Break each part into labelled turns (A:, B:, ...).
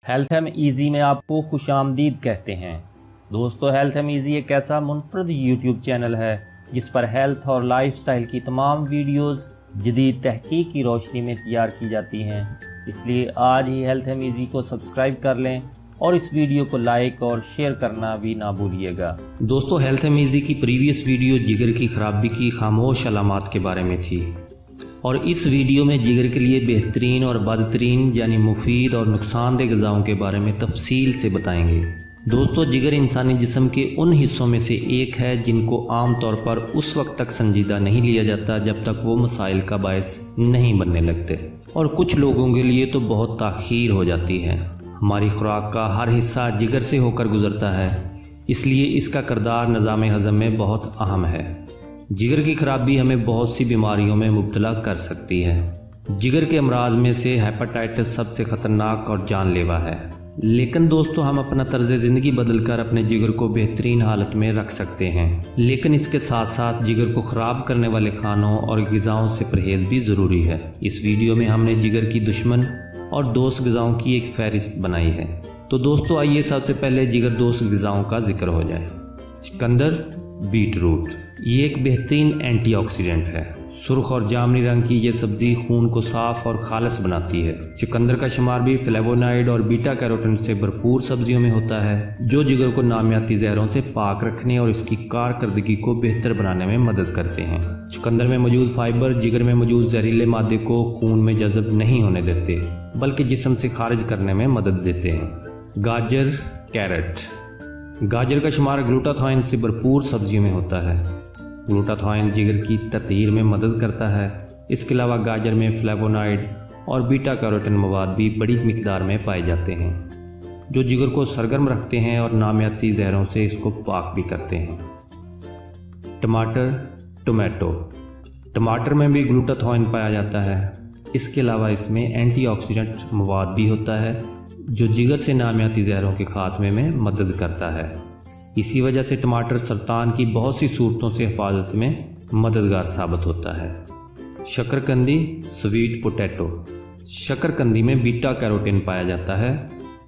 A: Health M easy میں آپ کو خوش آمدید کہتے ہیں۔ دوستو، ہیلتھ ایم ایزی ایک ایسا منفرد یوٹیوب چینل ہے جس پر ہیلتھ اور لائف سٹائل کی تمام ویڈیوز جدید تحقیق کی روشنی میں تیار کی جاتی ہیں۔ اس لیے آج ہی ہیلتھ ایم ایزی کو سبسکرائب کر لیں اور اس ویڈیو کو لائک اور شیئر کرنا بھی نہ بھولیے گا۔
B: دوستو، ہیلتھ ایم ایزی کی پریویس ویڈیو جگر کی خرابی کی خاموش علامات کے بارے میں تھی، اور اس ویڈیو میں جگر کے لیے بہترین اور بدترین یعنی مفید اور نقصان دہ غذاؤں کے بارے میں تفصیل سے بتائیں گے۔ دوستو، جگر انسانی جسم کے ان حصوں میں سے ایک ہے جن کو عام طور پر اس وقت تک سنجیدہ نہیں لیا جاتا جب تک وہ مسائل کا باعث نہیں بننے لگتے، اور کچھ لوگوں کے لیے تو بہت تاخیر ہو جاتی ہے۔ ہماری خوراک کا ہر حصہ جگر سے ہو کر گزرتا ہے، اس لیے اس کا کردار نظام ہضم میں بہت اہم ہے۔ جگر کی خرابی ہمیں بہت سی بیماریوں میں مبتلا کر سکتی ہے۔ جگر کے امراض میں سے ہیپاٹائٹس سب سے خطرناک اور جان لیوا ہے، لیکن دوستو ہم اپنا طرز زندگی بدل کر اپنے جگر کو بہترین حالت میں رکھ سکتے ہیں، لیکن اس کے ساتھ ساتھ جگر کو خراب کرنے والے کھانوں اور غذاؤں سے پرہیز بھی ضروری ہے۔ اس ویڈیو میں ہم نے جگر کی دشمن اور دوست غذاؤں کی ایک فہرست بنائی ہے۔ تو دوستو آئیے سب سے پہلے جگر دوست غذاؤں کا ذکر ہو جائے۔ چقندر، بیٹ روٹ، یہ ایک بہترین اینٹی آکسیڈنٹ ہے۔ سرخ اور جامنی رنگ کی یہ سبزی خون کو صاف اور خالص بناتی ہے۔ چقندر کا شمار بھی فلیوونائڈ اور بیٹا کیروٹین سے بھرپور سبزیوں میں ہوتا ہے، جو جگر کو نامیاتی زہروں سے پاک رکھنے اور اس کی کارکردگی کو بہتر بنانے میں مدد کرتے ہیں۔ چقندر میں موجود فائبر جگر میں موجود زہریلے مادے کو خون میں جذب نہیں ہونے دیتے، بلکہ جسم سے خارج کرنے میں مدد دیتے ہیں۔ گاجر، کیرٹ، گاجر کا شمار گلوٹاتھائن سے بھرپور سبزیوں میں ہوتا ہے۔ گلوٹاتھائن جگر کی تطہیر میں مدد کرتا ہے۔ اس کے علاوہ گاجر میں فلیوونائڈ اور بیٹا کیروٹین مواد بھی بڑی مقدار میں پائے جاتے ہیں، جو جگر کو سرگرم رکھتے ہیں اور نامیاتی زہروں سے اس کو پاک بھی کرتے ہیں۔ ٹماٹر، ٹومیٹو، ٹماٹر میں بھی گلوٹاتھائن پایا جاتا ہے۔ اس کے علاوہ اس میں اینٹی آکسیڈنٹ مواد بھی ہوتا ہے، جو جگر سے نامیاتی زہروں کے خاتمے میں مدد کرتا ہے۔ اسی وجہ سے ٹماٹر سرطان کی بہت سی صورتوں سے حفاظت میں مددگار ثابت ہوتا ہے۔ شکرکندی، سویٹ پوٹیٹو، شکرکندی میں بیٹا کیروٹین پایا جاتا ہے،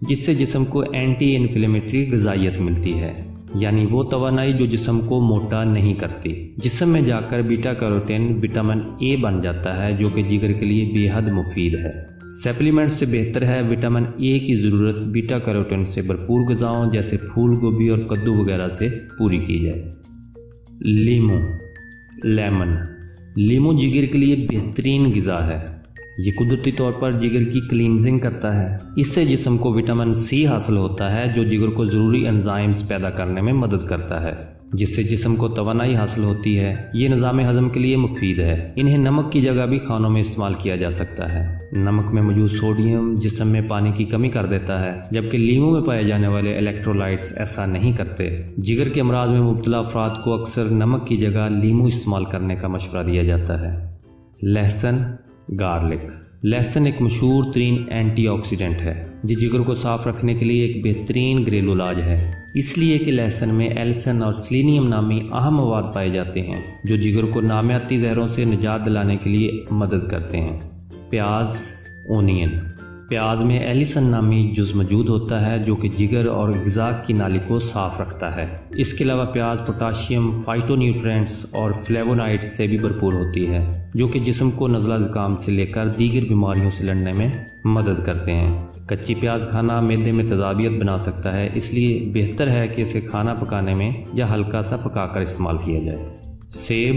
B: جس سے جسم کو اینٹی انفلیمیٹری غذائیت ملتی ہے، یعنی وہ توانائی جو جسم کو موٹا نہیں کرتی۔ جسم میں جا کر بیٹا کیروٹین وٹامن اے بن جاتا ہے، جو کہ جگر کے لیے بے حد مفید ہے۔ سپلیمنٹ سے بہتر ہے وٹامن اے کی ضرورت بیٹا کیروٹین سے بھرپور غذاؤں جیسے پھول گوبھی اور کدو وغیرہ سے پوری کی جائے۔ لیمو، لیمن، لیمو جگر کے لیے بہترین غذا ہے۔ یہ قدرتی طور پر جگر کی کلینزنگ کرتا ہے۔ اس سے جسم کو وٹامن سی حاصل ہوتا ہے، جو جگر کو ضروری انزائمز پیدا کرنے میں مدد کرتا ہے، جس سے جسم کو توانائی حاصل ہوتی ہے۔ یہ نظام ہضم کے لیے مفید ہے۔ انہیں نمک کی جگہ بھی کھانوں میں استعمال کیا جا سکتا ہے۔ نمک میں موجود سوڈیم جسم میں پانی کی کمی کر دیتا ہے، جبکہ لیمو میں پائے جانے والے الیکٹرولائٹس ایسا نہیں کرتے۔ جگر کے امراض میں مبتلا افراد کو اکثر نمک کی جگہ لیمو استعمال کرنے کا مشورہ دیا جاتا ہے۔ لہسن، گارلک، لہسن ایک مشہور ترین اینٹی آکسیڈنٹ ہے، جو جگر کو صاف رکھنے کے لیے ایک بہترین گھریلو علاج ہے، اس لیے کہ لہسن میں ایلسن اور سیلینیم نامی اہم مواد پائے جاتے ہیں، جو جگر کو نامیاتی زہروں سے نجات دلانے کے لیے مدد کرتے ہیں۔ پیاز، اونین، پیاز میں ایلیسن نامی جز موجود ہوتا ہے، جو کہ جگر اور غذا کی نالی کو صاف رکھتا ہے۔ اس کے علاوہ پیاز پوٹاشیم، فائٹو نیوٹرینٹس اور فلیوونائڈس سے بھی بھرپور ہوتی ہے، جو کہ جسم کو نزلہ زکام سے لے کر دیگر بیماریوں سے لڑنے میں مدد کرتے ہیں۔ کچی پیاز کھانا معدے میں تیزابیت بنا سکتا ہے، اس لیے بہتر ہے کہ اسے کھانا پکانے میں یا ہلکا سا پکا کر استعمال کیا جائے۔ سیب،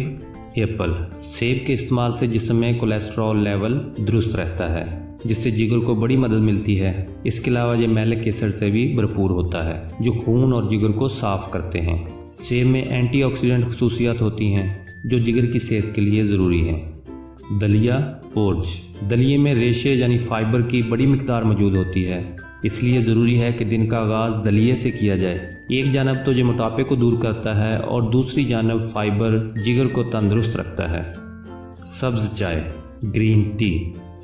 B: ایپل، سیب کے استعمال سے جسم میں کولیسٹرول لیول درست رہتا ہے، جس سے جگر کو بڑی مدد ملتی ہے۔ اس کے علاوہ یہ میلک ایسڈ سے بھی بھرپور ہوتا ہے، جو خون اور جگر کو صاف کرتے ہیں۔ سیب میں اینٹی آکسیڈنٹ خصوصیات ہوتی ہیں، جو جگر کی صحت کے لیے ضروری ہیں۔ دلیا، پورج، دلیے میں ریشے یعنی فائبر کی بڑی مقدار موجود ہوتی ہے، اس لیے ضروری ہے کہ دن کا آغاز دلیے سے کیا جائے۔ ایک جانب تو یہ موٹاپے کو دور کرتا ہے اور دوسری جانب فائبر جگر کو تندرست رکھتا ہے۔ سبز چائے، گرین ٹی،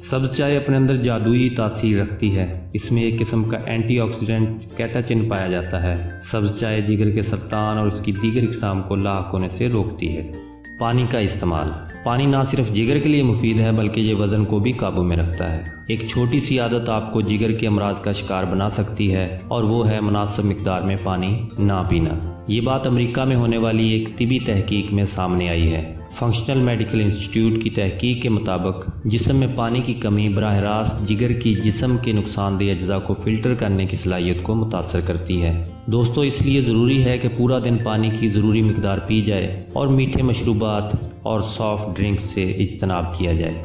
B: سبز چائے اپنے اندر جادوئی تاثیر رکھتی ہے۔ اس میں ایک قسم کا اینٹی آکسیڈنٹ کیٹاچن پایا جاتا ہے۔ سبز چائے جگر کے سرطان اور اس کی دیگر اقسام کو لاحق ہونے سے روکتی ہے۔ پانی کا استعمال۔ پانی نہ صرف جگر کے لیے مفید ہے بلکہ یہ وزن کو بھی قابو میں رکھتا ہے۔ ایک چھوٹی سی عادت آپ کو جگر کے امراض کا شکار بنا سکتی ہے اور وہ ہے مناسب مقدار میں پانی نہ پینا۔ یہ بات امریکہ میں ہونے والی ایک طبی تحقیق میں سامنے آئی ہے۔ فنکشنل میڈیکل انسٹیٹیوٹ کی تحقیق کے مطابق جسم میں پانی کی کمی براہ راست جگر کی جسم کے نقصان دہ اجزاء کو فلٹر کرنے کی صلاحیت کو متاثر کرتی ہے۔ دوستو اس لیے ضروری ہے کہ پورا دن پانی کی ضروری مقدار پی جائے اور میٹھے مشروبات اور سافٹ ڈرنکس سے اجتناب کیا جائے۔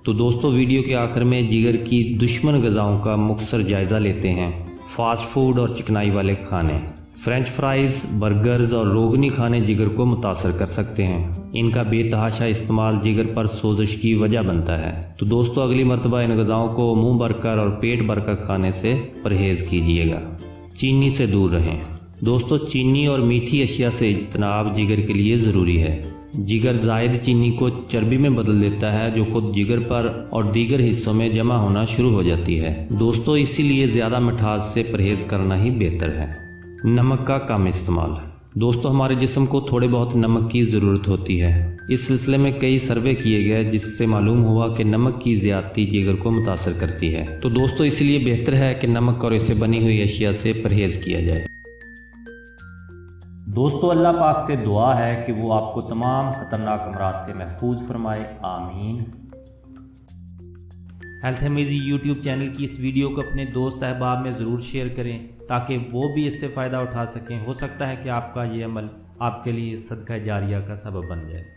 B: تو دوستو ویڈیو کے آخر میں جگر کی دشمن غذاؤں کا مختصر جائزہ لیتے ہیں۔ فاسٹ فوڈ اور چکنائی والے کھانے، فرینچ فرائز، برگرز اور روغنی کھانے جگر کو متاثر کر سکتے ہیں۔ ان کا بے تحاشا استعمال جگر پر سوزش کی وجہ بنتا ہے۔ تو دوستو اگلی مرتبہ ان غذاؤں کو منہ بھر کر اور پیٹ بھر کر کھانے سے پرہیز کیجیے گا۔ چینی سے دور رہیں۔ دوستو چینی اور میٹھی اشیاء سے اجتناب جگر کے لیے ضروری ہے۔ جگر زائد چینی کو چربی میں بدل دیتا ہے جو خود جگر پر اور دیگر حصوں میں جمع ہونا شروع ہو جاتی ہے۔ دوستو اسی لیے زیادہ مٹھاس سے پرہیز کرنا ہی بہتر ہے۔ نمک کا کم استعمال۔ دوستو ہمارے جسم کو تھوڑے بہت نمک کی ضرورت ہوتی ہے۔ اس سلسلے میں کئی سروے کیے گئے جس سے معلوم ہوا کہ نمک کی زیادتی جگر کو متاثر کرتی ہے۔ تو دوستو اس لیے بہتر ہے کہ نمک اور اسے بنی ہوئی اشیاء سے پرہیز کیا جائے۔
A: دوستو اللہ پاک سے دعا ہے کہ وہ آپ کو تمام خطرناک امراض سے محفوظ فرمائے، آمین۔ ہیلتھ امیزی یوٹیوب چینل کی اس ویڈیو کو اپنے دوست احباب میں ضرور شیئر کریں تاکہ وہ بھی اس سے فائدہ اٹھا سکیں۔ ہو سکتا ہے کہ آپ کا یہ عمل آپ کے لیے صدقہ جاریہ کا سبب بن جائے۔